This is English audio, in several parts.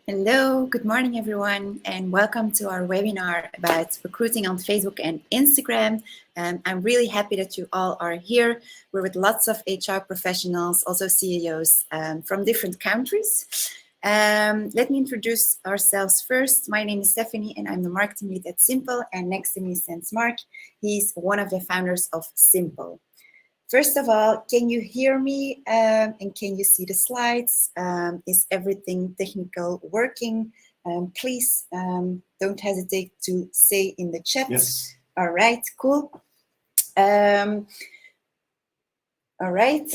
Hello, good morning everyone, and welcome to our webinar about recruiting on Facebook and Instagram. I'm really happy that you all are here. We're with lots of HR professionals, also CEOs from different countries. Let me introduce ourselves first. My name is Stephanie and I'm the marketing lead at Simple, and next to me stands Mark. He's one of the founders of Simple. First of all, can you hear me and can you see the slides? Is everything technical working? Please don't hesitate to say in the chat. Yes. All right, cool. All right,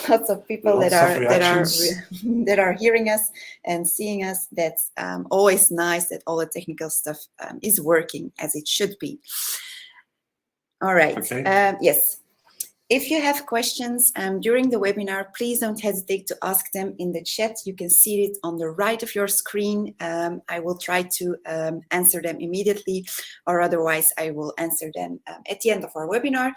lots of people that are hearing us and seeing us. That's always nice that all the technical stuff is working as it should be. All right. Okay. Yes. If you have questions during the webinar, please don't hesitate to ask them in the chat. You can see it on the right of your screen. I will try to answer them immediately, or otherwise I will answer them at the end of our webinar.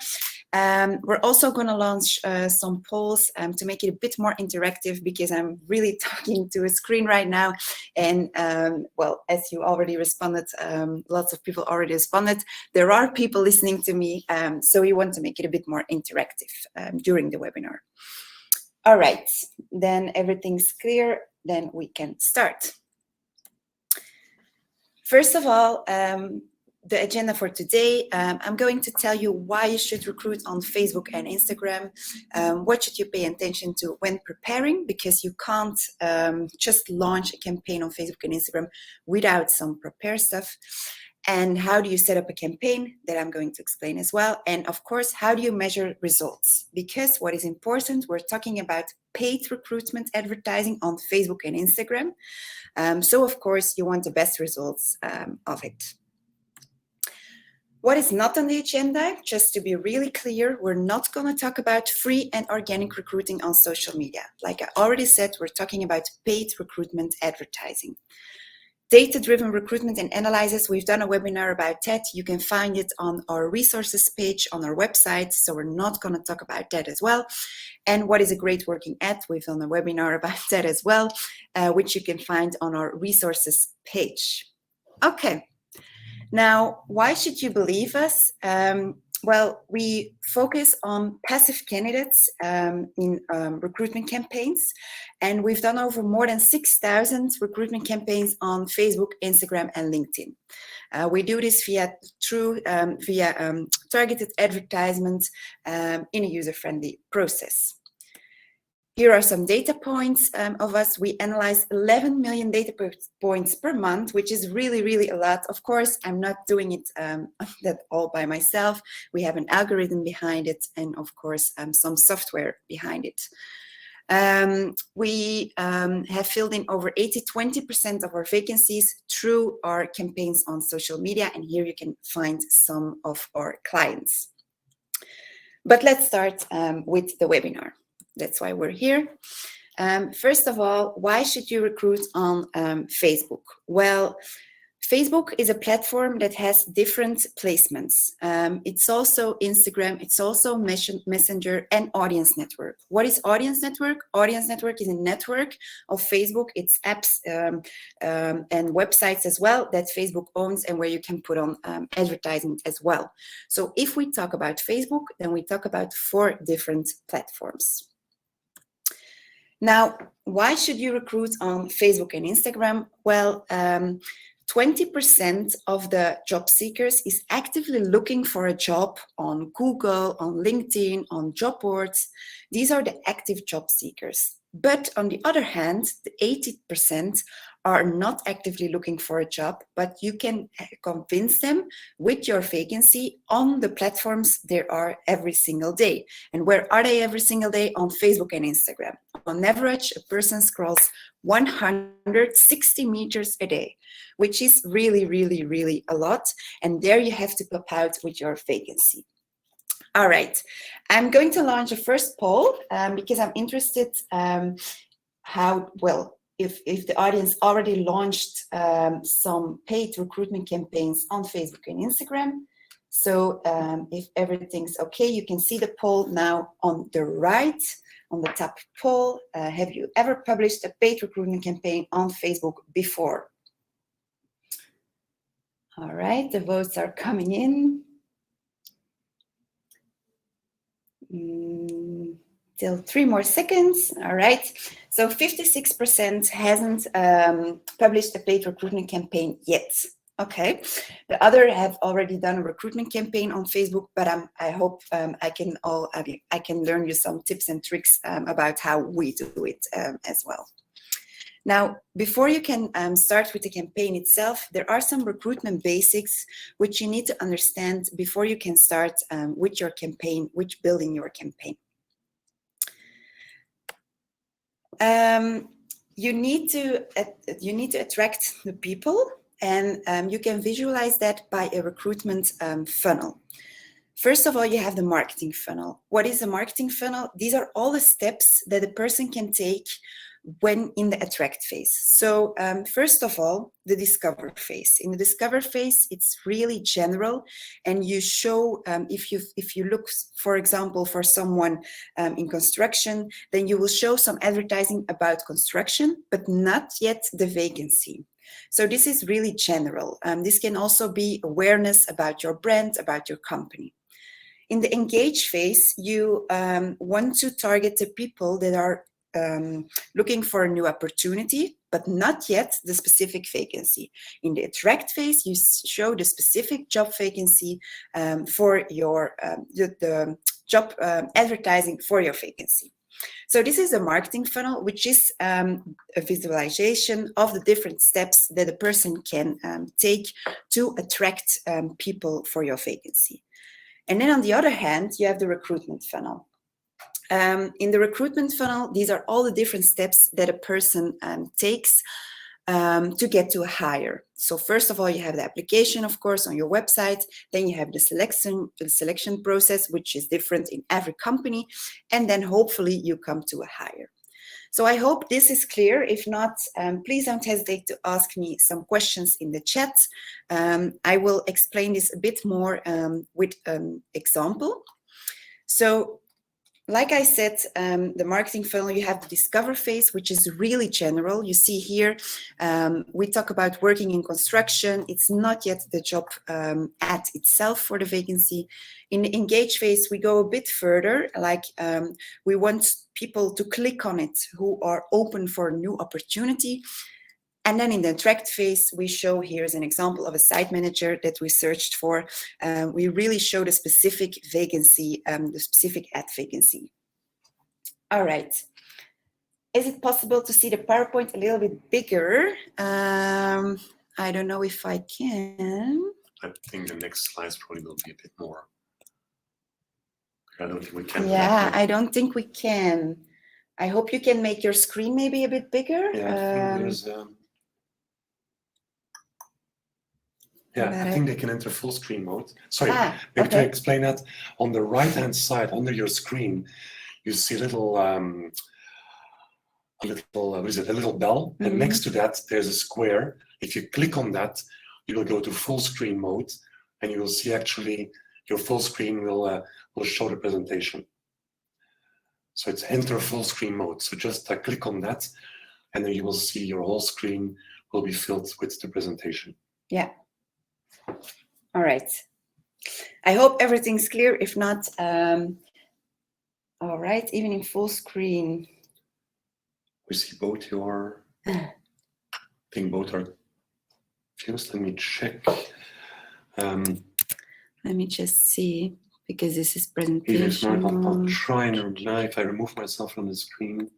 We're also going to launch some polls to make it a bit more interactive, because I'm really talking to a screen right now. And well, as you already responded, lots of people already responded. There are people listening to me, so we want to make it a bit more interactive during the webinar. All right, then everything's clear, then we can start. First of all, the agenda for today, I'm going to tell you why you should recruit on Facebook and Instagram. What should you pay attention to when preparing, because you can't just launch a campaign on Facebook and Instagram without some prepare stuff. And how do you set up a campaign, that I'm going to explain as well. And of course, how do you measure results? Because what is important, we're talking about paid recruitment advertising on Facebook and Instagram. So of course, you want the best results of it. What is not on the agenda, just to be really clear, we're not going to talk about free and organic recruiting on social media. Like I already said, we're talking about paid recruitment advertising. Data-driven recruitment and analysis, we've done a webinar about that. You can find it on our resources page on our website, so we're not going to talk about that as well. And what is a great working ad, we've done a webinar about that as well, which you can find on our resources page. Okay, now why should you believe us? Well, we focus on passive candidates in recruitment campaigns, and we've done over more than 6,000 recruitment campaigns on Facebook, Instagram, and LinkedIn. We do this via targeted advertisements in a user-friendly process. Here are some data points of us. We analyze 11 million data points per month, which is really, really a lot. Of course, I'm not doing it that all by myself. We have an algorithm behind it, and of course, some software behind it. We have filled in over 20% of our vacancies through our campaigns on social media, and here you can find some of our clients. But let's start with the webinar. That's why we're here. First of all, why should you recruit on Facebook? Well, Facebook is a platform that has different placements. It's also Instagram, it's also Messenger and Audience Network. What is Audience Network? Audience Network is a network of Facebook. It's apps and websites as well that Facebook owns, and where you can put on advertising as well. So if we talk about Facebook, then we talk about 4 different platforms. Now, why should you recruit on Facebook and Instagram? Well, 20% of the job seekers is actively looking for a job on Google, on LinkedIn, on job boards. These are the active job seekers. But on the other hand, the 80% are not actively looking for a job, but you can convince them with your vacancy on the platforms there are every single day. And where are they every single day? On Facebook and Instagram. On average, a person scrolls 160 meters a day, which is really, really, really a lot. And there you have to pop out with your vacancy. All right, I'm going to launch a first poll because I'm interested if the audience already launched some paid recruitment campaigns on Facebook and Instagram. So if everything's okay, you can see the poll now on the right, on the top poll. Have you ever published a paid recruitment campaign on Facebook before? All right, the votes are coming in. Till 3 more seconds. All right. So 56% hasn't published a paid recruitment campaign yet. Okay. The other have already done a recruitment campaign on Facebook, but I hope I can learn you some tips and tricks about how we do it as well. Now, before you can start with the campaign itself, there are some recruitment basics which you need to understand before you can start with your campaign, building your campaign. You need to attract the people, and you can visualize that by a recruitment funnel. First of all, you have the marketing funnel. What is a marketing funnel? These are all the steps that a person can take when in the attract phase. So first of all, the discover phase. In the discover phase, it's really general, and you show, if you look, for example, for someone in construction, then you will show some advertising about construction, but not yet the vacancy. So this is really general. This can also be awareness about your brand, about your company. In the engage phase, you want to target the people that are looking for a new opportunity, but not yet the specific vacancy. In the attract phase, you show the specific job vacancy for your the job advertising for your vacancy. So this is a marketing funnel, which is a visualization of the different steps that a person can take to attract people for your vacancy. And then on the other hand, you have the recruitment funnel. In the recruitment funnel, these are all the different steps that a person takes to get to a hire. So first of all, you have the application, of course, on your website. Then you have the selection process, which is different in every company. And then hopefully you come to a hire. So I hope this is clear. If not, please don't hesitate to ask me some questions in the chat. I will explain this a bit more with an example. So like I said, the marketing funnel, you have the discover phase, which is really general. You see here, we talk about working in construction. It's not yet the job ad itself for the vacancy. In the engage phase, we go a bit further, like we want people to click on it who are open for a new opportunity. And then in the attract phase, we show, here's an example of a site manager that we searched for. We really show the specific vacancy, the specific ad vacancy. All right. Is it possible to see the PowerPoint a little bit bigger? I don't know if I can. I think the next slides probably will be a bit more. I don't think we can. Yeah, I don't think we can. I hope you can make your screen maybe a bit bigger. Yeah, I think they can enter full screen mode. Sorry, maybe to explain that, on the right-hand side, under your screen, you see a little what is it, a little bell, and next to that, there's a square. If you click on that, you will go to full screen mode, and you will see actually your full screen will show the presentation. So it's enter full screen mode. So just click on that, and then you will see your whole screen will be filled with the presentation. Yeah. All right. I hope everything's clear. If not, all right, even in full screen. We see both your, I think both are fused. Let me check. Let me just see, because this is presentation. I'll try and if I remove myself from the screen.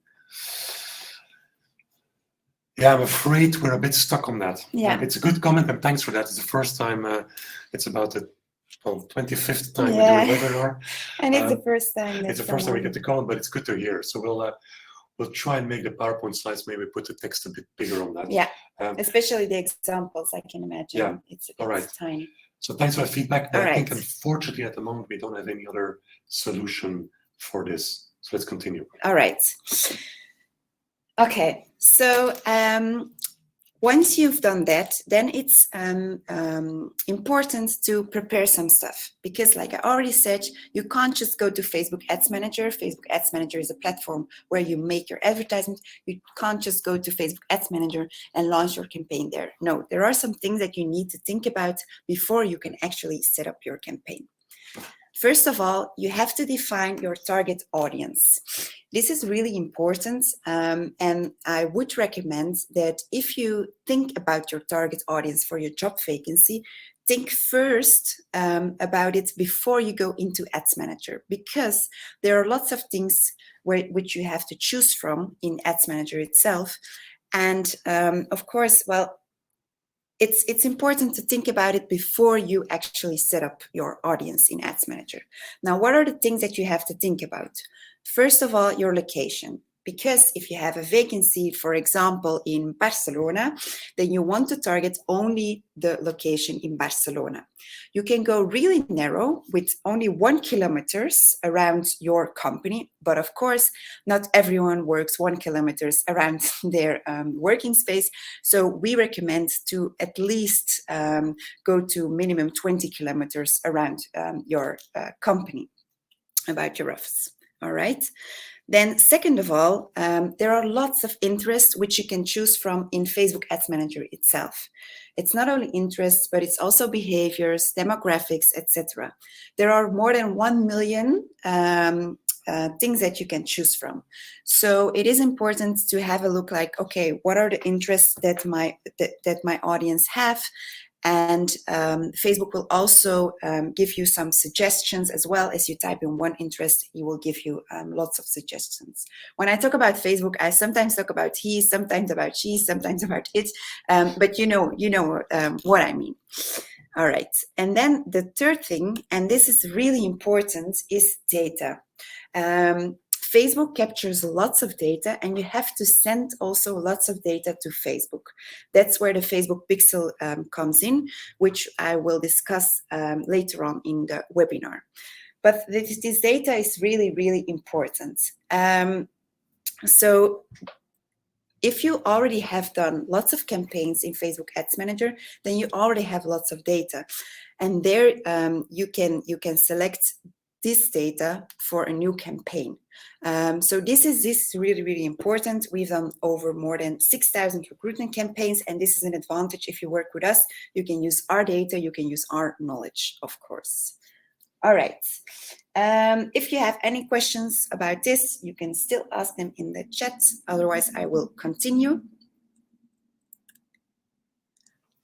Yeah, I'm afraid we're a bit stuck on that. Yeah. It's a good comment, and thanks for that. It's the first time, it's about the 25th time we do a webinar. And it's the first time. It's the first time we get the comment, but it's good to hear. So we'll try and make the PowerPoint slides, maybe put the text a bit bigger on that. Yeah, especially the examples, I can imagine. Yeah, it's tiny. So thanks for the feedback. But I think, unfortunately, at the moment, we don't have any other solution for this. So let's continue. All right. Okay, so Once you've done that, then it's important to prepare some stuff, because like I already said, you can't just go to Facebook Ads Manager. Facebook Ads Manager is a platform where you make your advertisement. You can't just go to Facebook Ads Manager and launch your campaign there. No, there are some things that you need to think about before you can actually set up your campaign. First of all, you have to define your target audience. This is really important, and I would recommend that if you think about your target audience for your job vacancy, think first about it before you go into Ads Manager, because there are lots of things which you have to choose from in Ads Manager itself. And of course, well, it's important to think about it before you actually set up your audience in Ads Manager. Now, what are the things that you have to think about? First of all, your location. Because if you have a vacancy, for example, in Barcelona, then you want to target only the location in Barcelona. You can go really narrow with only 1 kilometer around your company, but of course, not everyone works 1 kilometer around their working space. So we recommend to at least go to minimum 20 kilometers around your company, about your office. All right. Then second of all, there are lots of interests which you can choose from in Facebook Ads Manager itself. It's not only interests, but it's also behaviors, demographics, etc. There are more than 1 million things that you can choose from. So it is important to have a look like, okay, what are the interests that my audience have? And Facebook will also give you some suggestions as well. As you type in one interest, he will give you lots of suggestions. When I talk about Facebook, I sometimes talk about he, sometimes about she, sometimes about it, but you know what I mean. All right, and then the third thing, and this is really important, is data. Facebook captures lots of data, and you have to send also lots of data to Facebook. That's where the Facebook Pixel comes in, which I will discuss later on in the webinar. But this data is really, really important. So if you already have done lots of campaigns in Facebook Ads Manager, then you already have lots of data. And there you can select this data for a new campaign. So this is really, really important. We've done over more than 6,000 recruitment campaigns, and this is an advantage. If you work with us, you can use our data, you can use our knowledge, of course. All right. If you have any questions about this, you can still ask them in the chat. Otherwise, I will continue.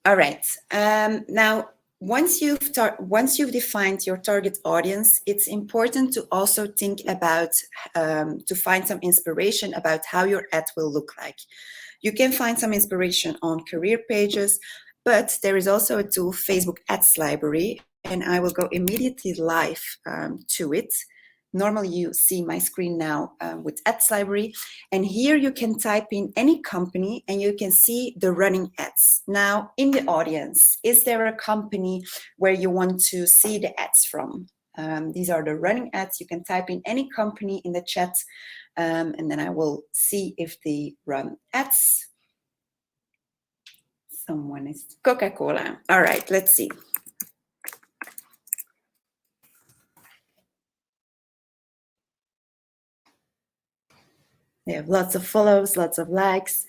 All right. Now, once you've defined your target audience, it's important to also think about to find some inspiration about how your ad will look like. You can find some inspiration on career pages, but there is also a tool, Facebook Ads Library, and I will go immediately live to it. Normally you see my screen now with Ads Library, and here you can type in any company and you can see the running ads. Now in the audience, is there a company where you want to see the ads from? These are the running ads. You can type in any company in the chat, and then I will see if they run ads. Someone is Coca-Cola. All right, let's see. They have lots of follows, lots of likes.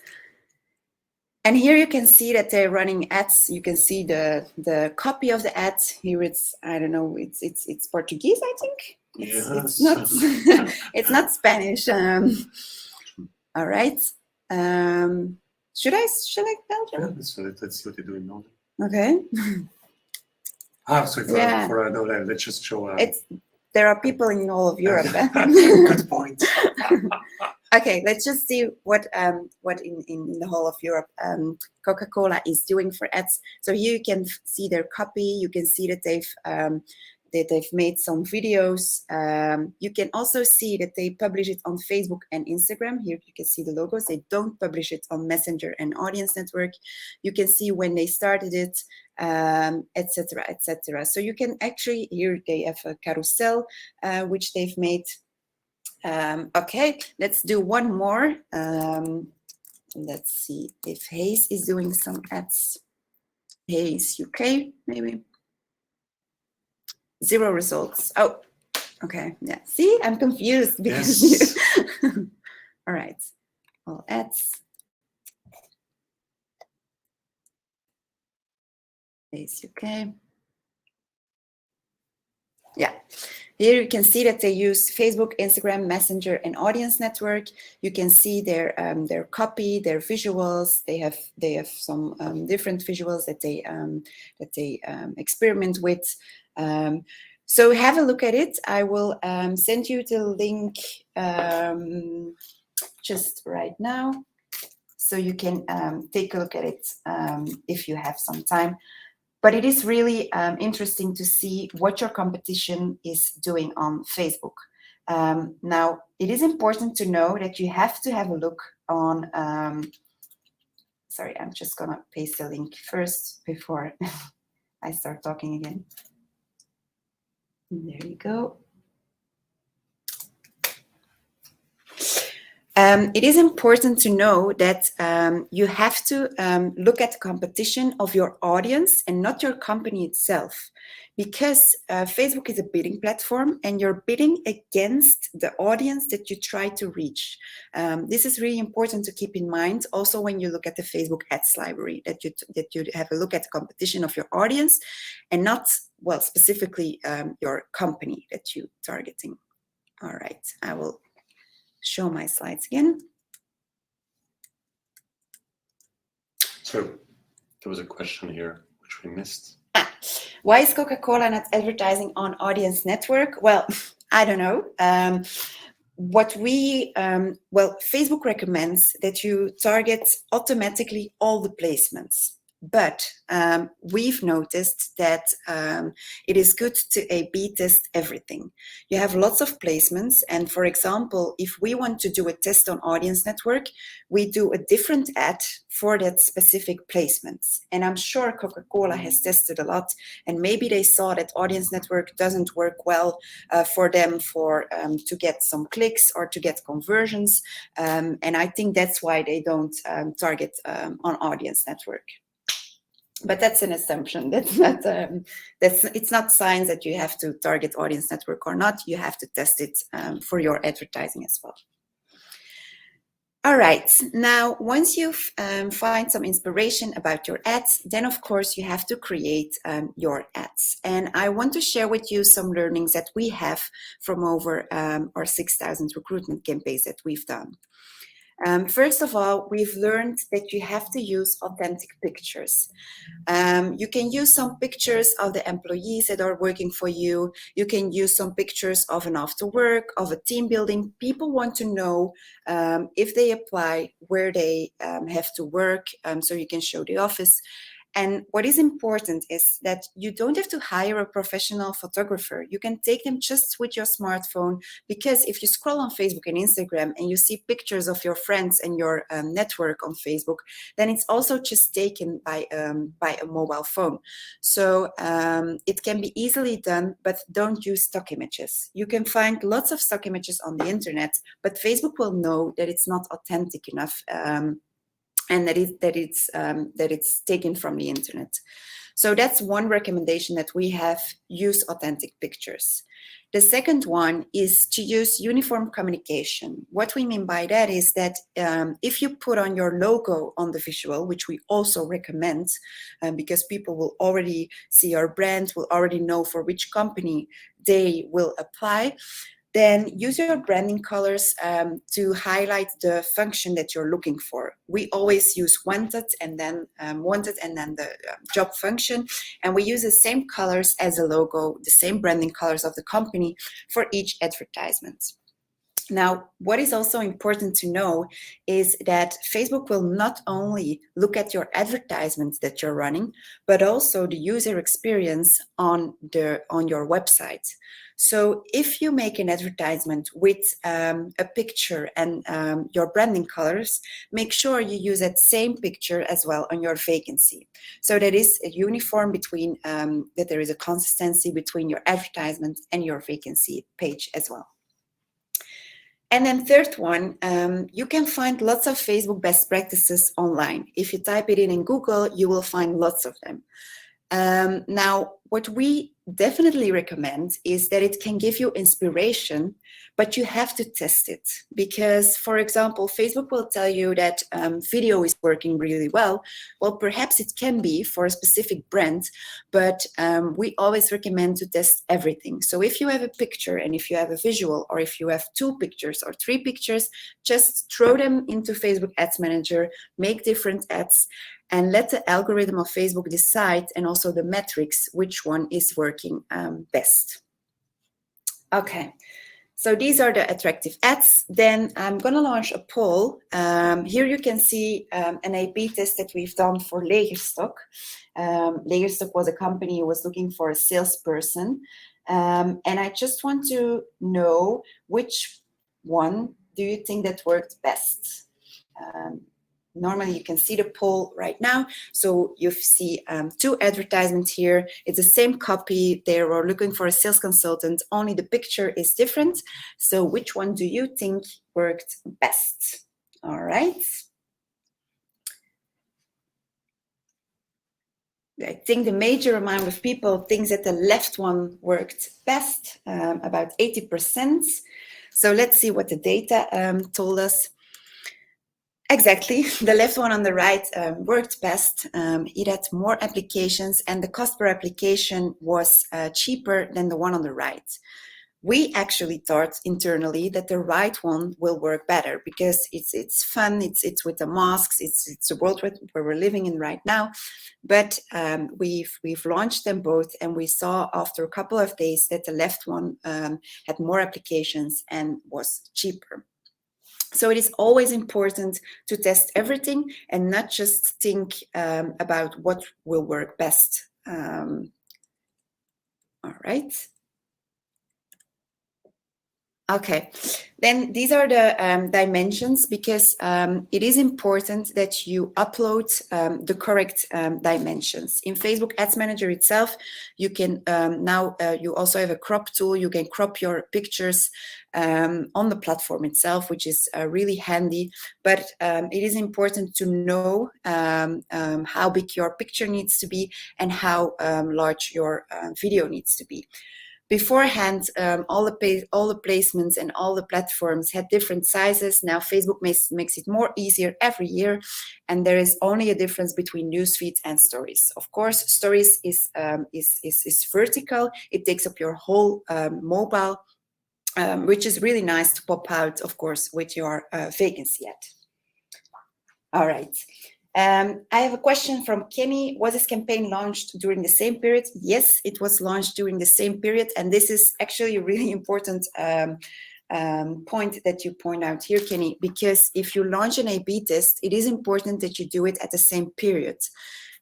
And here you can see that they're running ads. You can see the copy of the ads. Here it's, I don't know, it's Portuguese, I think. It's not it's not Spanish. All right. Should I tell you? Yeah, let's see what they're doing now. Okay. So for no, let's just show. There are people in all of Europe. Good point. Okay, let's just see what in the whole of Europe Coca-Cola is doing for ads. So here you can see their copy. You can see that they've made some videos. You can also see that they publish it on Facebook and Instagram. Here you can see the logos. They don't publish it on Messenger and Audience Network. You can see when they started it, etc., etc. So you can actually, here they have a carousel which they've made. Okay, let's do one more. let's see if Hayes is doing some ads. Hayes UK, maybe. 0 results. Oh, okay. Yeah. See, I'm confused because Yes. all right. All ads. Hayes UK. Yeah. Here you can see that they use Facebook, Instagram, Messenger, and Audience Network. You can see their copy, their visuals. They have some different visuals that they experiment with. So have a look at it. I will send you the link just right now, so you can take a look at it if you have some time. But it is really interesting to see what your competition is doing on Facebook. Now, it is important to know that you have to have a look on, sorry, I'm just gonna paste the link first before I start talking again. There you go. It is important to know that you have to look at the competition of your audience and not your company itself, because Facebook is a bidding platform and you're bidding against the audience that you try to reach. This is really important to keep in mind also when you look at the Facebook ads library, that you have a look at the competition of your audience and not, well, specifically your company that you're targeting. All right, I will show my slides again. So there was a question here which we missed. Why is Coca-Cola not advertising on Audience Network? Well, I don't know. Well, Facebook recommends that you target automatically all the placements. But we've noticed that it is good to A/B test everything. You have lots of placements. And for example, if we want to do a test on Audience Network, we do a different ad for that specific placements. And I'm sure Coca-Cola has tested a lot. And maybe they saw that Audience Network doesn't work well for them to get some clicks or to get conversions. And I think that's why they don't target on Audience Network. But that's an assumption. That's not. It's not science that you have to target Audience Network or not. You have to test it for your advertising as well. All right. Now, once you find some inspiration about your ads, then of course you have to create your ads. And I want to share with you some learnings that we have from over our 6,000 recruitment campaigns that we've done. First of all, we've learned that you have to use authentic pictures. You can use some pictures of the employees that are working for you. You can use some pictures of an after work, of a team building. People want to know if they apply, where they have to work, so you can show the office. And what is important is that you don't have to hire a professional photographer. You can take them just with your smartphone, because if you scroll on Facebook and Instagram and you see pictures of your friends and your network on Facebook, then it's also just taken by a mobile phone. So it can be easily done, but don't use stock images. You can find lots of stock images on the internet, but Facebook will know that it's not authentic enough. And that it's taken from the internet. So that's one recommendation that we have: use authentic pictures. The second one is to use uniform communication. What we mean by that is that if you put on your logo on the visual, which we also recommend, because people will already see our brand, will already know for which company they will apply, then use your branding colors to highlight the function that you're looking for. We always use wanted and then the job function, and we use the same colors as a logo, the same branding colors of the company for each advertisement. Now, what is also important to know is that Facebook will not only look at your advertisements that you're running, but also the user experience on your website. So if you make an advertisement with a picture and your branding colors, make sure you use that same picture as well on your vacancy. So that is a uniform between, that there is a consistency between your advertisement and your vacancy page as well. And then third one, you can find lots of Facebook best practices online. If you type it in Google, you will find lots of them. Now, what we definitely recommend is that it can give you inspiration, but you have to test it. Because, for example, Facebook will tell you that video is working really well. Well, perhaps it can be for a specific brand, but we always recommend to test everything. So if you have a picture and if you have a visual, or if you have 2 pictures or 3 pictures, just throw them into Facebook Ads Manager, make different ads, and let the algorithm of Facebook decide, and also the metrics, which one is working best. Okay, so these are the attractive ads. Then I'm going to launch a poll. Here you can see an A/B test that we've done for Legerstock. Legerstock was a company who was looking for a salesperson. And I just want to know which one do you think that worked best? Normally you can see the poll right now. So you see 2 advertisements here. It's the same copy. They were looking for a sales consultant, only the picture is different. So which one do you think worked best? All right. I think the major amount of people thinks that the left one worked best, about 80%. So let's see what the data told us. Exactly, the left one on the right worked best. It had more applications, and the cost per application was cheaper than the one on the right. We actually thought internally that the right one will work better because it's fun, it's with the masks, it's the world where we're living in right now. But we've launched them both, and we saw after a couple of days that the left one had more applications and was cheaper. So it is always important to test everything and not just think about what will work best. All right. Okay, then these are the dimensions, because it is important that you upload the correct dimensions. In Facebook Ads Manager itself, you can now, you also have a crop tool. You can crop your pictures on the platform itself, which is really handy. But it is important to know how big your picture needs to be and how large your video needs to be. Beforehand, all the placements and all the platforms had different sizes. Now Facebook makes it more easier every year, and there is only a difference between newsfeeds and stories. Of course, stories is vertical. It takes up your whole mobile, which is really nice to pop out, of course, with your vacancy ad. All right. I have a question from Kenny. Was this campaign launched during the same period? Yes, it was launched during the same period. And this is actually a really important point that you point out here, Kenny, because if you launch an A/B test, it is important that you do it at the same period.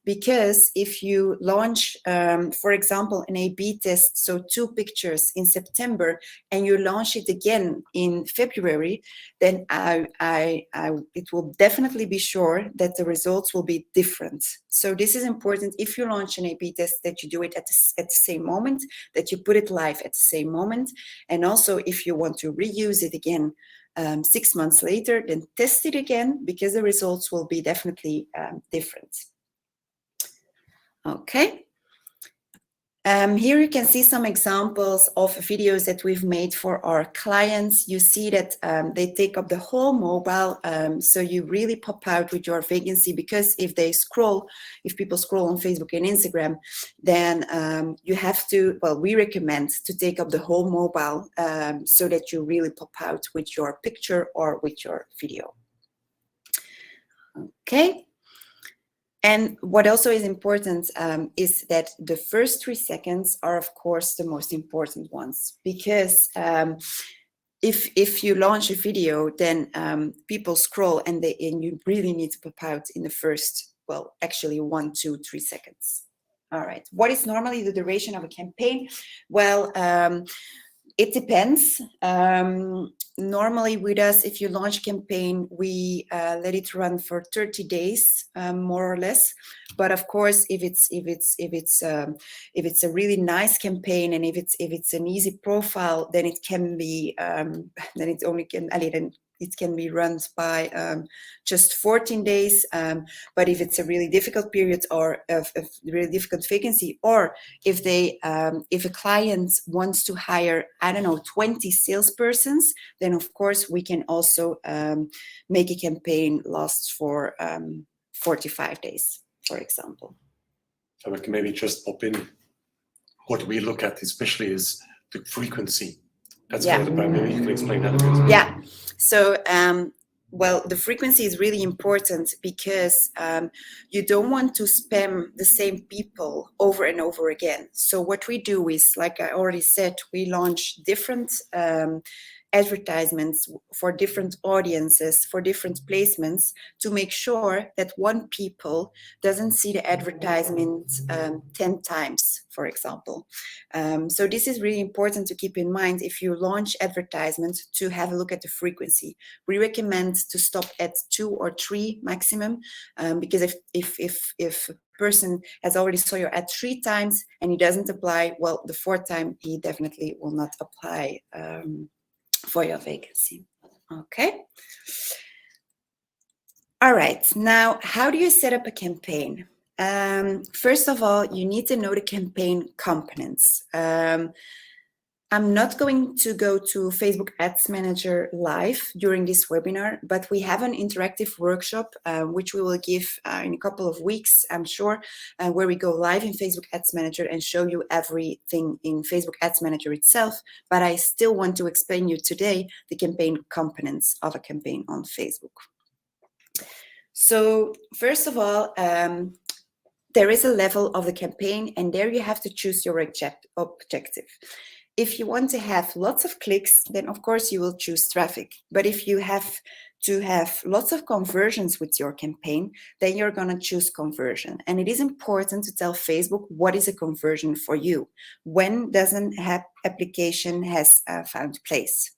Because if you launch, for example, an A/B test, so 2 pictures in September, and you launch it again in February, then it will definitely be sure that the results will be different. So this is important. If you launch an A/B test, that you do it at the same moment, that you put it live at the same moment. And also, if you want to reuse it again 6 months later, then test it again, because the results will be definitely different. Okay. Here you can see some examples of videos that we've made for our clients. You see that they take up the whole mobile, so you really pop out with your vacancy, because if people scroll on Facebook and Instagram, then you have to, well, we recommend to take up the whole mobile so that you really pop out with your picture or with your video. Okay. And what also is important is that the first 3 seconds are, of course, the most important ones, because if you launch a video, then people scroll and you really need to pop out in the first, well, actually 1, 2, 3 seconds. All right. What is normally the duration of a campaign? Well, It depends. Normally with us, if you launch a campaign, we let it run for 30 days, more or less. But of course, if it's a really nice campaign and if it's an easy profile, then it can be then it only can it can be run by just 14 days. But if it's a really difficult period or a really difficult vacancy, or if a client wants to hire, I don't know, 20 salespersons, then of course we can also make a campaign last for 45 days, for example. So I can maybe just pop in. What we look at especially is the frequency. That's maybe you can explain that a bit. Yeah. So, well, the frequency is really important because you don't want to spam the same people over and over again. So what we do is, like I already said, we launch different advertisements for different audiences, for different placements, to make sure that one people doesn't see the advertisement 10 times, for example. So this is really important to keep in mind if you launch advertisements, to have a look at the frequency. We recommend to stop at 2 or 3 maximum, because if person has already saw your ad 3 times and he doesn't apply, well, the 4th time he definitely will not apply for your vacancy. Okay. All right. Now, how do you set up a campaign? First of all, you need to know the campaign components. I'm not going to go to Facebook Ads Manager live during this webinar, but we have an interactive workshop, which we will give in a couple of weeks, I'm sure, where we go live in Facebook Ads Manager and show you everything in Facebook Ads Manager itself. But I still want to explain you today the campaign components of a campaign on Facebook. So first of all, there is a level of the campaign, and there you have to choose your objective. If you want to have lots of clicks, then of course you will choose traffic. But if you have to have lots of conversions with your campaign, then you're going to choose conversion. And it is important to tell Facebook what is a conversion for you. When does an application has found place?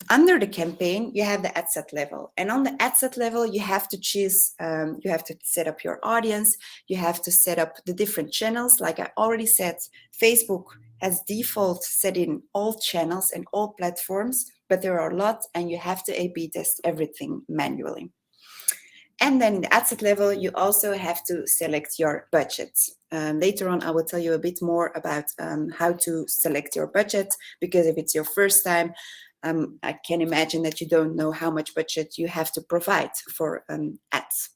Under the campaign, you have the ad set level. And on the ad set level, you have to choose, you have to set up your audience. You have to set up the different channels. Like I already said, Facebook has default set in all channels and all platforms, but there are a lot, and you have to A/B test everything manually. And then in the ad set level, you also have to select your budget. Later on, I will tell you a bit more about how to select your budget, because if it's your first time, I can imagine that you don't know how much budget you have to provide for ads.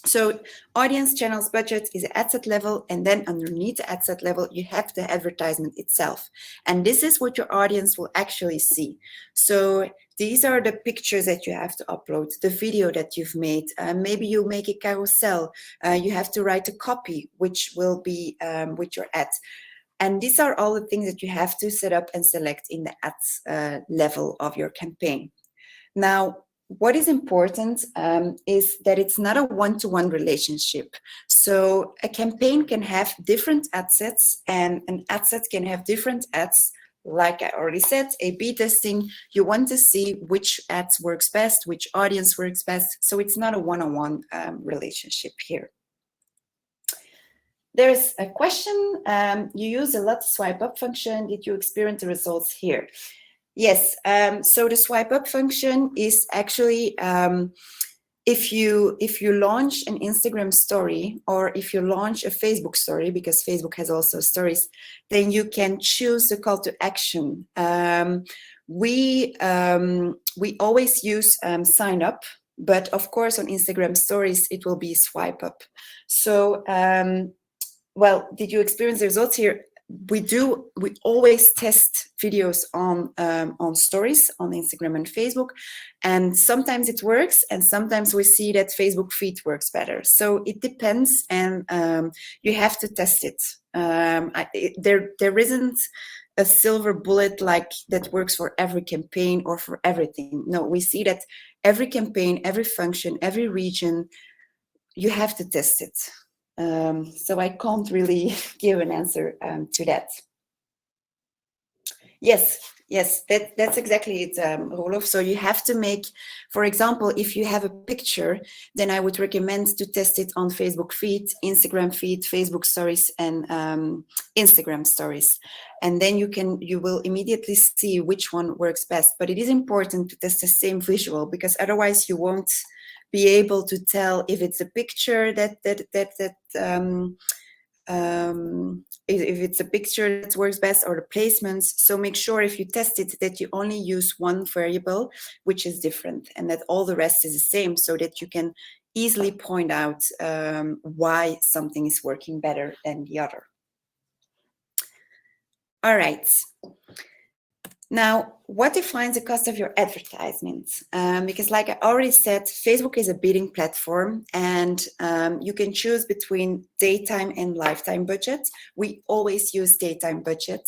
So audience, channels, budget is the ad set level, and then underneath the ad set level, you have the advertisement itself. And this is what your audience will actually see. So these are the pictures that you have to upload, the video that you've made. Maybe you make a carousel. You have to write a copy, which will be with your ad. And these are all the things that you have to set up and select in the ads level of your campaign. Now, what is important is that it's not a one-to-one relationship. So a campaign can have different ad sets, and an ad set can have different ads. Like I already said, A/B testing, you want to see which ads works best, which audience works best. So it's not a one-on-one relationship here. There's a question, you use a lot of swipe up function. Did you experience the results here? Yes, so the swipe up function is actually, if you launch an Instagram story, or if you launch a Facebook story, because Facebook has also stories, then you can choose the call to action. We always use sign up, but of course on Instagram stories, it will be swipe up. So, well, did you experience the results here? We always test videos on stories on Instagram and Facebook, and sometimes it works, and sometimes we see that Facebook feed works better. So it depends, and you have to test it. There isn't a silver bullet like that works for every campaign or for everything. No, we see that every campaign, every function, every region, you have to test it. So I can't really give an answer to that. Yes, that's exactly it, Rolof. So you have to make, for example, if you have a picture, then I would recommend to test it on Facebook feed, Instagram feed, Facebook stories, and Instagram stories. And then you will immediately see which one works best. But it is important to test the same visual, because otherwise you won't be able to tell if it's a picture if it's a picture that works best, or the placements. So make sure if you test it that you only use one variable which is different, and that all the rest is the same, so that you can easily point out why something is working better than the other. All right. Now, what defines the cost of your advertisement? Because like I already said, Facebook is a bidding platform, and you can choose between daytime and lifetime budget. We always use daytime budget,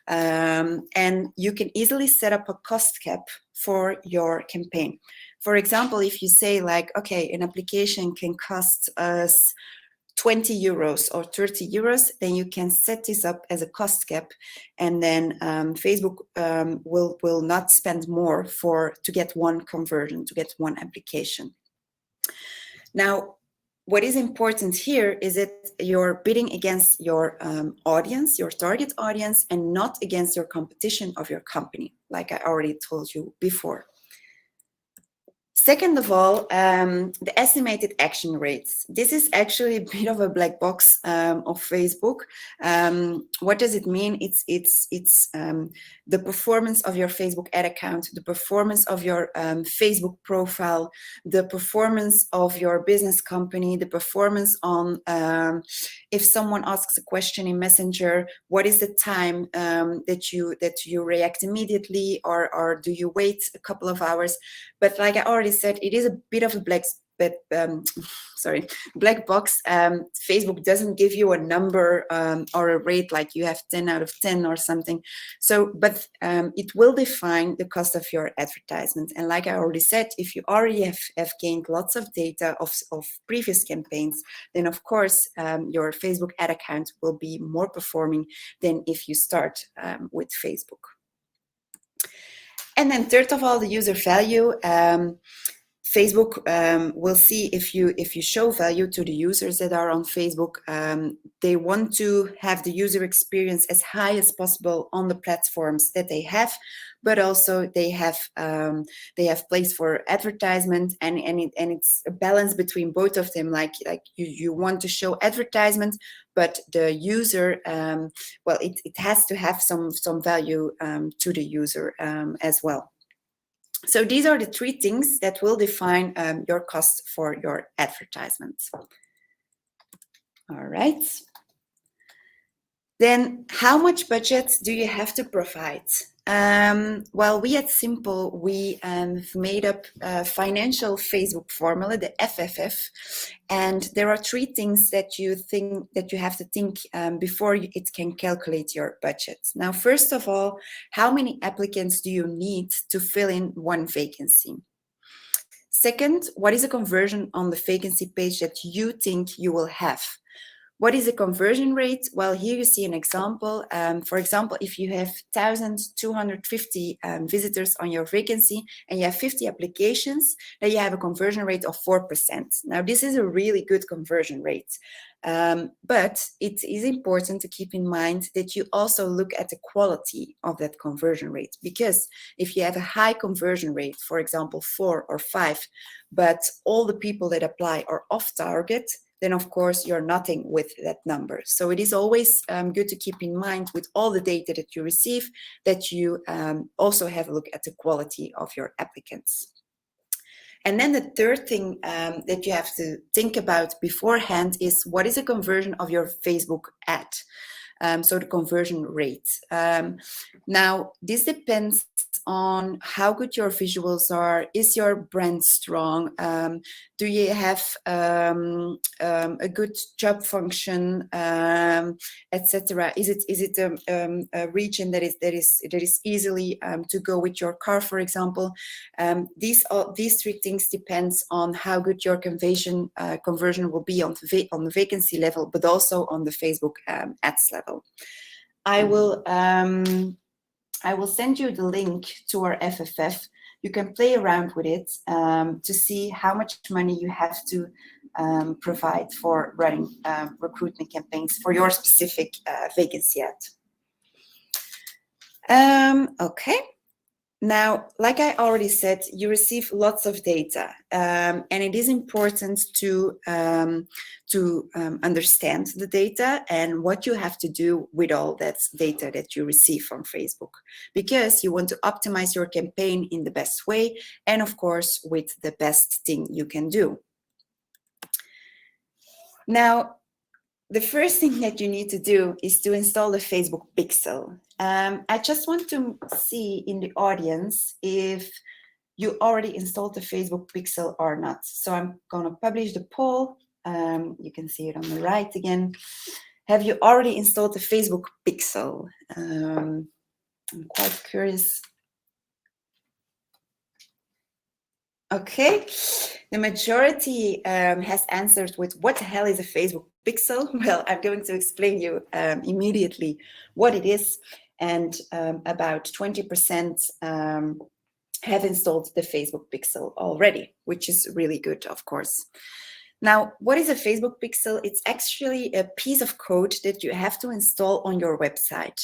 and you can easily set up a cost cap for your campaign. For example, if you say like, okay, an application can cost us 20 euros or 30 euros, then you can set this up as a cost cap, and then Facebook will not spend more to get one conversion, to get one application. Now, what is important here is that you're bidding against your audience, your target audience, and not against your competition of your company, like I already told you before. Second of all, the estimated action rates. This is actually a bit of a black box of Facebook. What does it mean? It's the performance of your Facebook ad account, the performance of your Facebook profile, the performance of your business company, the performance on if someone asks a question in Messenger, what is the time that you react immediately, or do you wait a couple of hours? But like I already said, it is a bit of a black box. Facebook doesn't give you a number or a rate like you have 10 out of 10 or something. So, but it will define the cost of your advertisement. And like I already said, if you already have gained lots of data of previous campaigns, then of course your Facebook ad account will be more performing than if you start with Facebook. And then third of all, the user value. Facebook will see if you show value to the users that are on Facebook. They want to have the user experience as high as possible on the platforms that they have, but also they have place for advertisement, and it's a balance between both of them. Like you want to show advertisement, but the user, well, it has to have some value to the user as well. So these are the three things that will define your cost for your advertisement. All right. Then how much budget do you have to provide? Well, we at Simple, we made up a financial Facebook formula, the FFF, and there are three things that you have to think before it can calculate your budget. Now, first of all, how many applicants do you need to fill in one vacancy? Second, what is the conversion on the vacancy page that you think you will have? What is the conversion rate? Well, here you see an example. For example, if you have 1,250 visitors on your vacancy and you have 50 applications, then you have a conversion rate of 4%. Now, this is a really good conversion rate. But it is important to keep in mind that you also look at the quality of that conversion rate. Because if you have a high conversion rate, for example, 4 or 5, but all the people that apply are off target, then of course you're nothing with that number. So it is always good to keep in mind with all the data that you receive that you also have a look at the quality of your applicants. And then the third thing that you have to think about beforehand is what is the conversion of your Facebook ad? So the conversion rate. Now, this depends on how good your visuals are. Is your brand strong? Do you have a good job function, etc.? Is it a region that is easily to go with your car, for example? These three things depends on how good your conversion will be on the vacancy level, but also on the Facebook ads level. I I will send you the link to our FFF. You can play around with it to see how much money you have to provide for running recruitment campaigns for your specific vacancy ad. Okay. Now, like I already said, you receive lots of data, and it is important to understand the data and what you have to do with all that data that you receive from Facebook, because you want to optimize your campaign in the best way and, of course, with the best thing you can do. Now, the first thing that you need to do is to install the Facebook Pixel. I just want to see in the audience if you already installed the Facebook Pixel or not. So I'm going to publish the poll. You can see it on the right again. Have you already installed the Facebook Pixel? I'm quite curious. Okay, the majority has answered with what the hell is a Facebook Pixel? Well, I'm going to explain you immediately what it is, and about 20% have installed the Facebook Pixel already, which is really good, of course. Now, what is a Facebook Pixel? It's actually a piece of code that you have to install on your website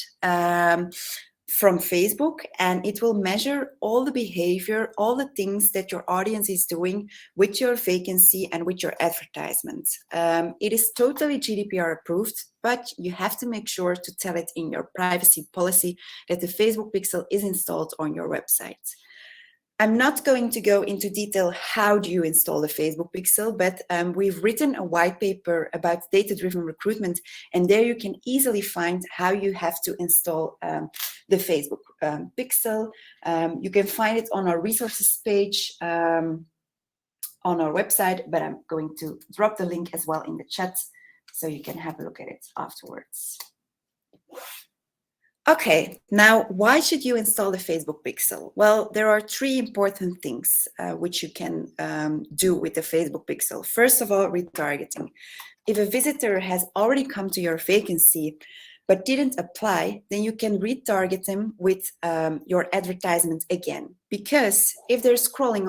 from Facebook, and it will measure all the behavior, all the things that your audience is doing with your vacancy and with your advertisement. It is totally GDPR approved, but you have to make sure to tell it in your privacy policy that the Facebook Pixel is installed on your website. I'm not going to go into detail how do you install the Facebook Pixel, but we've written a white paper about data-driven recruitment, and there you can easily find how you have to install the Facebook Pixel. You can find it on our resources page on our website, but I'm going to drop the link as well in the chat so you can have a look at it afterwards. Okay, now why should you install the Facebook Pixel? Well, there are three important things which you can do with the Facebook Pixel. First of all, retargeting. If a visitor has already come to your vacancy but didn't apply, then you can retarget them with your advertisement again. Because if they're scrolling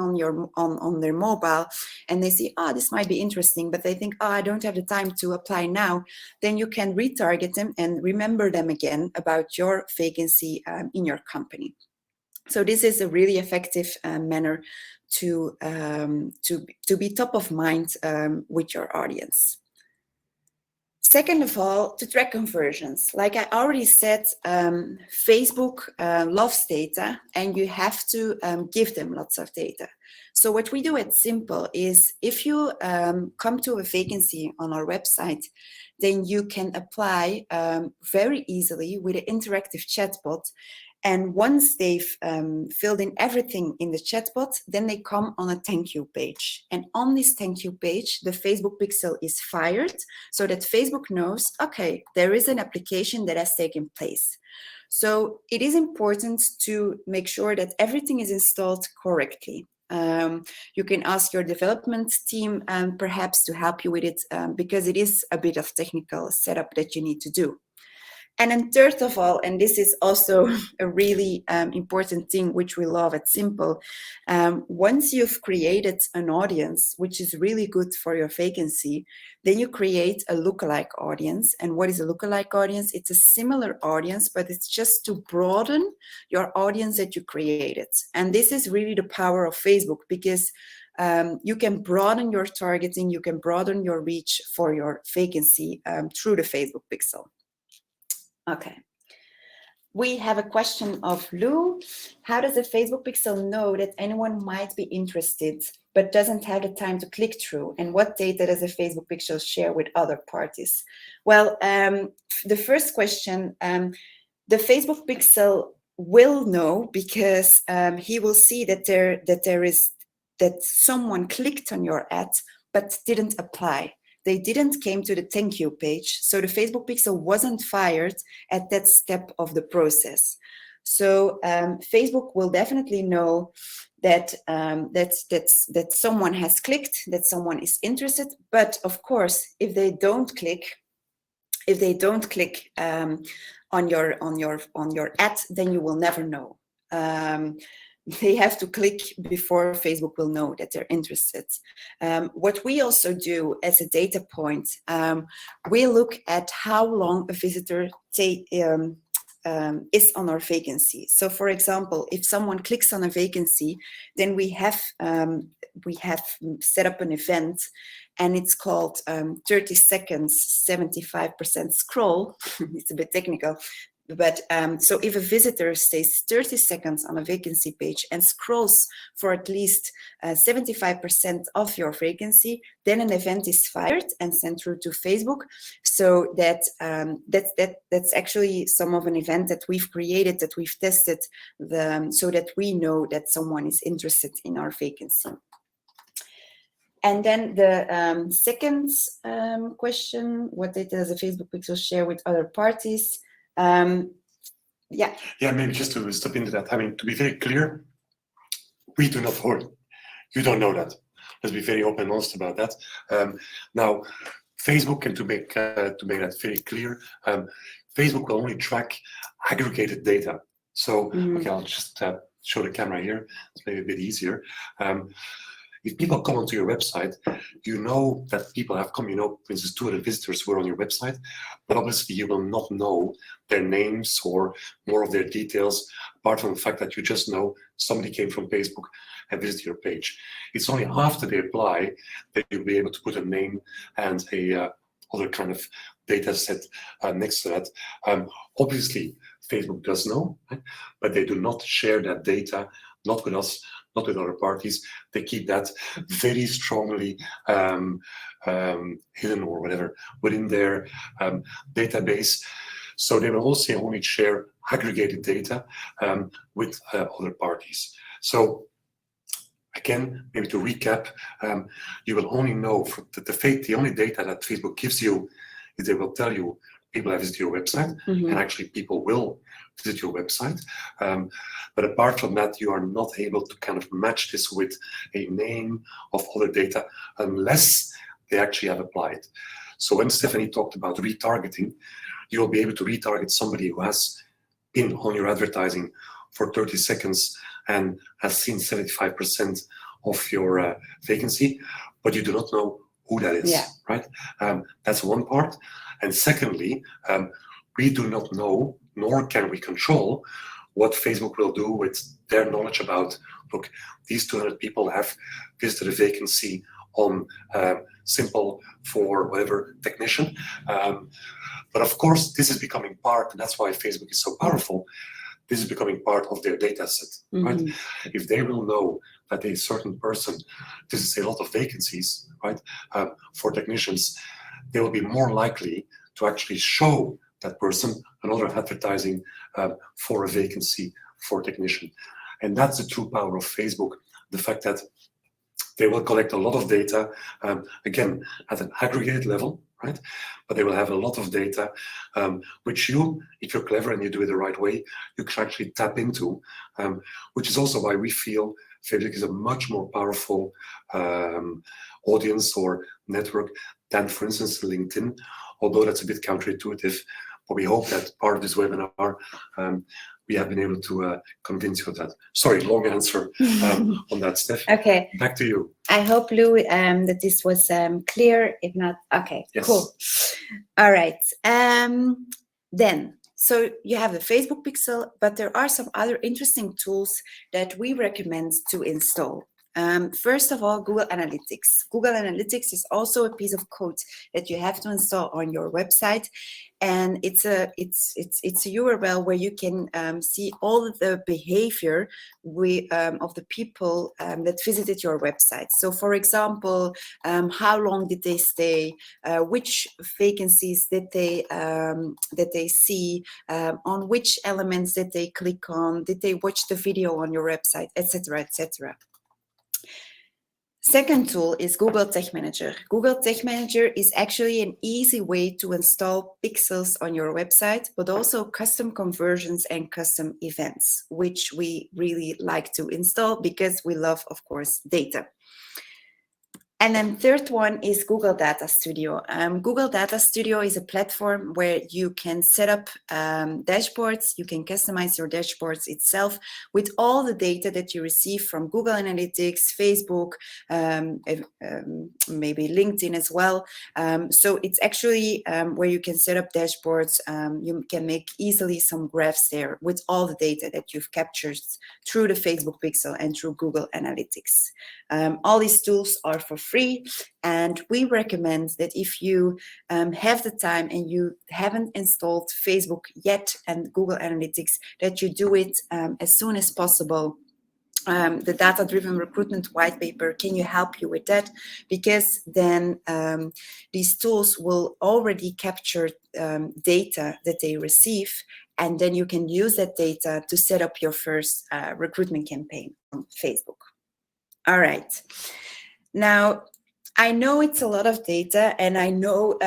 on their mobile and they see, oh, this might be interesting, but they think, oh, I don't have the time to apply now, then you can retarget them and remember them again about your vacancy in your company. So this is a really effective manner to be top of mind with your audience. Second of all, to track conversions. Like I already said, Facebook loves data, and you have to give them lots of data. So what we do at Simple is if you come to a vacancy on our website, then you can apply very easily with an interactive chatbot. And once they've filled in everything in the chatbot, then they come on a thank you page. And on this thank you page, the Facebook Pixel is fired so that Facebook knows, okay, there is an application that has taken place. So it is important to make sure that everything is installed correctly. You can ask your development team perhaps to help you with it because it is a bit of technical setup that you need to do. And then third of all, and this is also a really important thing which we love at Simple, once you've created an audience which is really good for your vacancy, then you create a lookalike audience. And what is a lookalike audience? It's a similar audience, but it's just to broaden your audience that you created. And this is really the power of Facebook, because you can broaden your targeting, you can broaden your reach for your vacancy through the Facebook Pixel. Okay, we have a question of Lou. How does the Facebook Pixel know that anyone might be interested but doesn't have the time to click through? And what data does the Facebook Pixel share with other parties? Well, the first question, the Facebook Pixel will know because he will see that someone clicked on your ad but didn't apply. They didn't came to the thank you page. So the Facebook Pixel wasn't fired at that step of the process. So Facebook will definitely know that that someone has clicked, that someone is interested. But of course, if they don't click, if they don't click on your ad, then you will never know. They have to click before Facebook will know that they're interested. What we also do as a data point, we look at how long a visitor is on our vacancy. So, for example, if someone clicks on a vacancy, then we have set up an event, and it's called 30 seconds, 75% scroll. It's a bit technical. But so if a visitor stays 30 seconds on a vacancy page and scrolls for at least 75% of your vacancy, then an event is fired and sent through to Facebook. So that's actually some of an event that we've created, that we've tested, so that we know that someone is interested in our vacancy. And then the second question: what data does a Facebook pixel share with other parties? Maybe just to step into that. I mean, to be very clear, we do not hold. You don't know that. Let's be very open and honest about that. Now, Facebook, and to make that very clear, Facebook will only track aggregated data. So, okay, I'll just show the camera here. It's maybe a bit easier. If people come onto your website, you know that people have come, for instance, 200 visitors were on your website, but obviously you will not know their names or more of their details, apart from the fact that you just know somebody came from Facebook and visited your page. It's only after they apply that you'll be able to put a name and a other kind of data set next to that. Obviously, Facebook does know, right? But they do not share that data, not with us, not with other parties. They keep that very strongly hidden or whatever within their database. So they will also only share aggregated data with other parties. So again, maybe to recap, you will only know the only data that Facebook gives you is they will tell you people have visited your website, and actually people will visit your website. But apart from that, you are not able to kind of match this with a name of other data unless they actually have applied. So when Stephanie talked about retargeting, you'll be able to retarget somebody who has been on your advertising for 30 seconds and has seen 75% of your vacancy, but you do not know who that is, right? That's one part. And secondly, we do not know, nor can we control, what Facebook will do with their knowledge about, look, these 200 people have visited a vacancy on simple for whatever technician. But of course, this is becoming part, and that's why Facebook is so powerful, this is becoming part of their data set, right? If they will know that a certain person, this is a lot of vacancies, right, for technicians, they will be more likely to actually show that person another advertising for a vacancy for a technician. And that's the true power of Facebook, the fact that they will collect a lot of data, again, at an aggregated level, right? But they will have a lot of data, which you, if you're clever and you do it the right way, you can actually tap into, which is also why we feel Facebook is a much more powerful audience or network than, for instance, LinkedIn, although that's a bit counterintuitive. But we hope that part of this webinar, we have been able to convince you of that. Sorry, long answer on that, Steph. Okay. Back to you. I hope, Lou, that this was clear. If not, okay, yes. Cool. All right. Then, so you have the Facebook pixel, but there are some other interesting tools that we recommend to install. First of all, Google Analytics. Google Analytics is also a piece of code that you have to install on your website, and it's a URL where you can see all of the behavior of the people that visited your website. So, for example, how long did they stay? Which vacancies did they see? On which elements did they click on? Did they watch the video on your website, etc., etc. Second tool is Google Tag Manager. Google Tag Manager is actually an easy way to install pixels on your website, but also custom conversions and custom events, which we really like to install because we love, of course, data. And then third one is Google Data Studio. Google Data Studio is a platform where you can set up dashboards. You can customize your dashboards itself with all the data that you receive from Google Analytics, Facebook, maybe LinkedIn as well. So it's actually where you can set up dashboards. You can make easily some graphs there with all the data that you've captured through the Facebook Pixel and through Google Analytics. All these tools are for free, and we recommend that if you have the time and you haven't installed Facebook yet and Google Analytics, that you do it as soon as possible. The data-driven recruitment white paper can you help you with that, because then these tools will already capture data that they receive, and then you can use that data to set up your first recruitment campaign on Facebook. All right. Now, I know it's a lot of data, and I know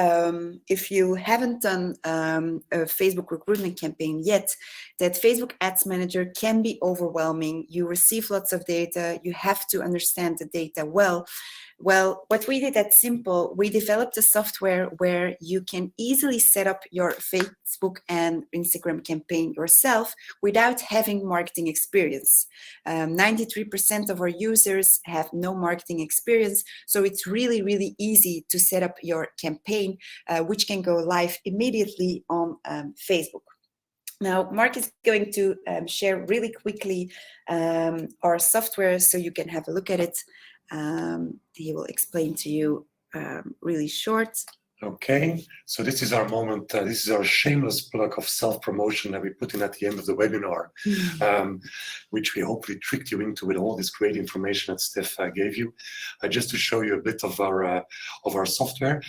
if you haven't done a Facebook recruitment campaign yet, that Facebook Ads Manager can be overwhelming. You receive lots of data. You have to understand the data well. Well, what we did at Simple, we developed a software where you can easily set up your Facebook and Instagram campaign yourself without having marketing experience. 93% of our users have no marketing experience, so it's really, really easy to set up your campaign, which can go live immediately on Facebook. Now, Mark is going to share really quickly our software so you can have a look at it. He will explain to you really short. Okay, so this is our moment. This is our shameless plug of self-promotion that we put in at the end of the webinar, which we hopefully tricked you into with all this great information that Steph gave you. Just to show you a bit of our software.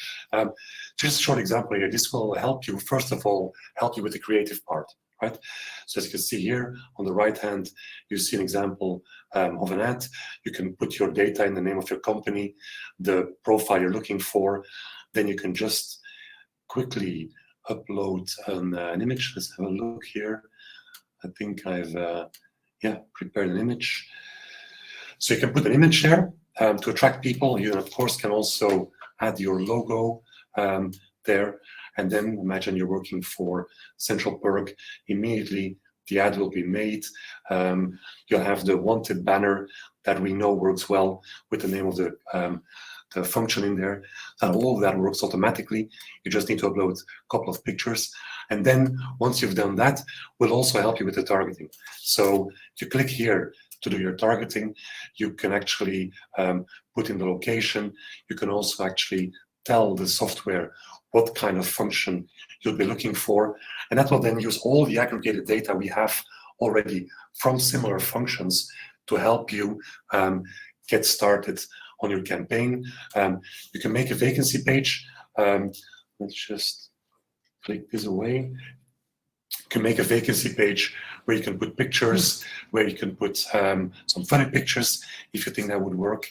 Just a short example here. This will help you, first of all, help you with the creative part, right? So as you can see here on the right hand, you see an example of an ad. You can put your data in the name of your company, the profile you're looking for. Then you can just quickly upload an image. Let's have a look here. I think I've prepared an image. So you can put an image there to attract people. You, of course, can also add your logo there. And then imagine you're working for Central Perk. Immediately, the ad will be made. You'll have the wanted banner that we know works well with the name of the function in there. And all of that works automatically. You just need to upload a couple of pictures. And then once you've done that, we'll also help you with the targeting. So if you click here to do your targeting, you can actually put in the location. You can also actually tell the software what kind of function you'll be looking for. And that will then use all the aggregated data we have already from similar functions to help you get started on your campaign. You can make a vacancy page. Let's just click this away. You can make a vacancy page where you can put pictures, where you can put some funny pictures if you think that would work.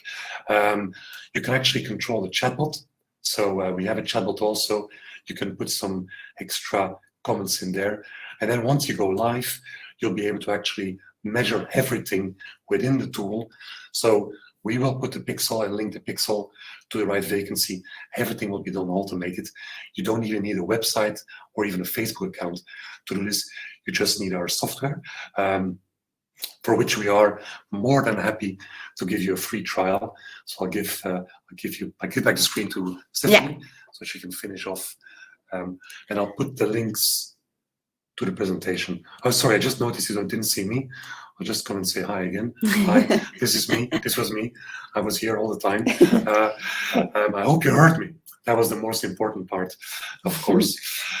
You can actually control the chatbot. So we have a chatbot also. You can put some extra comments in there. And then once you go live, you'll be able to actually measure everything within the tool. So we will put the pixel and link the pixel to the right vacancy. Everything will be done automated. You don't even need a website or even a Facebook account to do this. You just need our software, for which we are more than happy to give you a free trial. So I'll give back the screen to Stephanie so she can finish off. And I'll put the links to the presentation. Oh, sorry, I just noticed you didn't see me. I'll just come and say hi again. Hi, this is me. This was me. I was here all the time. I hope you heard me. That was the most important part, of course.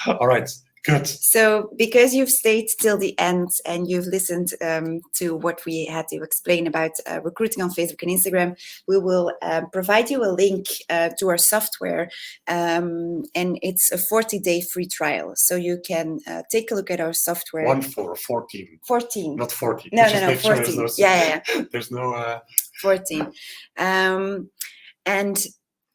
All right. Good. So because you've stayed till the end and you've listened to what we had to explain about recruiting on Facebook and Instagram, we will provide you a link to our software, and it's a 40-day free trial. So you can take a look at our software. 14. 14. Not 40. No, 14. There's no 14. And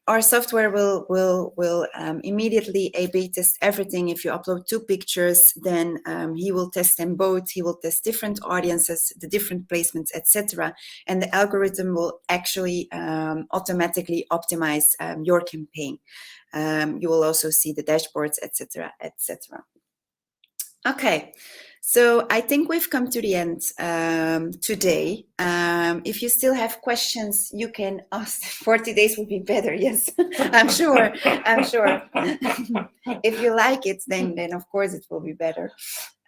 our software will immediately A/B test everything. If you upload 2 pictures, then he will test them both. He will test different audiences, the different placements, etc. And the algorithm will actually automatically optimize your campaign. You will also see the dashboards, etc., etc. Okay. So I think we've come to the end today. If you still have questions, you can ask. 40 days would be better. Yes, I'm sure. I'm sure. If you like it, then of course it will be better.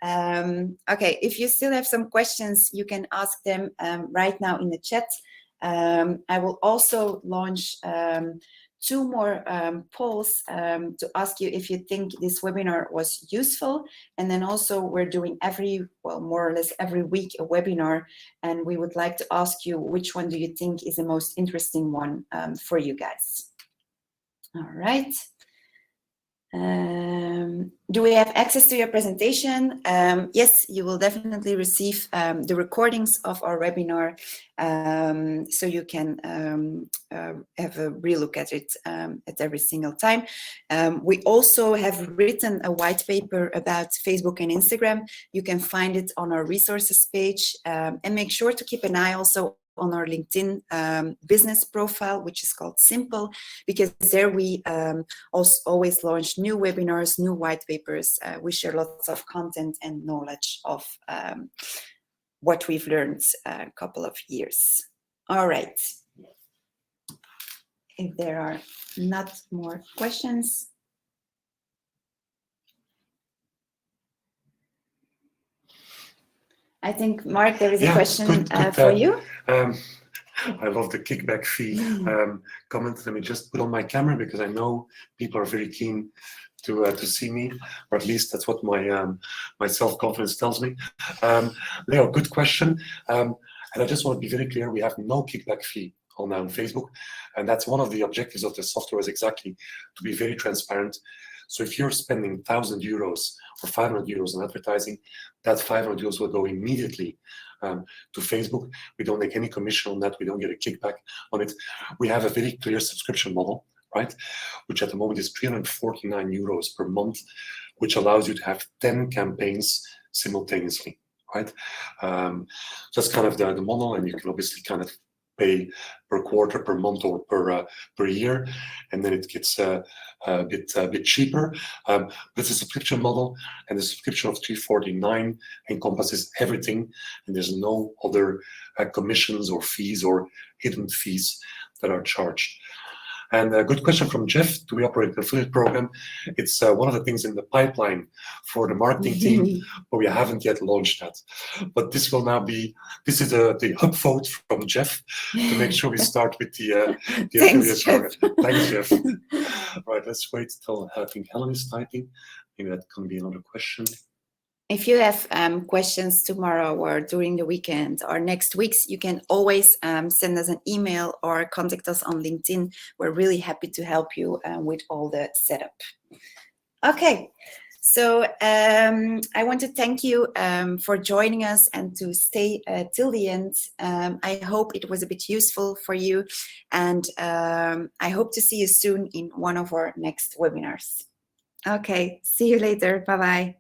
Okay. If you still have some questions, you can ask them right now in the chat. I will also launch 2 more polls to ask you if you think this webinar was useful. And then also we're doing more or less every week a webinar, and we would like to ask you which one do you think is the most interesting one for you guys. All right. Do we have access to your presentation? Yes, you will definitely receive the recordings of our webinar, so you can have a relook at it at every single time. We also have written a white paper about Facebook and Instagram. You can find it on our resources page, and make sure to keep an eye also on our LinkedIn business profile, which is called Simple, because there we also always launch new webinars, new white papers. We share lots of content and knowledge of what we've learned a couple of years. All right. If there are not more questions. I think, Mark, there is a question for you. I love the kickback fee comment. Let me just put on my camera because I know people are very keen to see me, or at least that's what my self-confidence tells me. Leo, good question. And I just want to be very clear, we have no kickback fee on Facebook. And that's one of the objectives of the software, is exactly to be very transparent. So if you're spending 1,000 euros or 500 euros on advertising, that 500 euros will go immediately to Facebook. We don't make any commission on that. We don't get a kickback on it. We have a very clear subscription model, right? Which at the moment is 349 euros per month, which allows you to have 10 campaigns simultaneously, right? That's kind of the model, and you can obviously kind of pay per quarter, per month, or per year, and then it gets a bit cheaper. It's a subscription model, and the subscription of 349 encompasses everything, and there's no other commissions or fees or hidden fees that are charged. And a good question from Jeff: do we operate an affiliate program? It's one of the things in the pipeline for the marketing team, but we haven't yet launched that. But this will now be, this is the upvote from Jeff to make sure we start with the affiliate program. Thanks, Jeff. Right, let's wait till I think Helen is typing. Maybe that can be another question. If you have questions tomorrow or during the weekend or next weeks, you can always send us an email or contact us on LinkedIn. We're really happy to help you with all the setup. Okay, so I want to thank you for joining us and to stay till the end. I hope it was a bit useful for you, and I hope to see you soon in one of our next webinars. Okay, see you later. Bye-bye.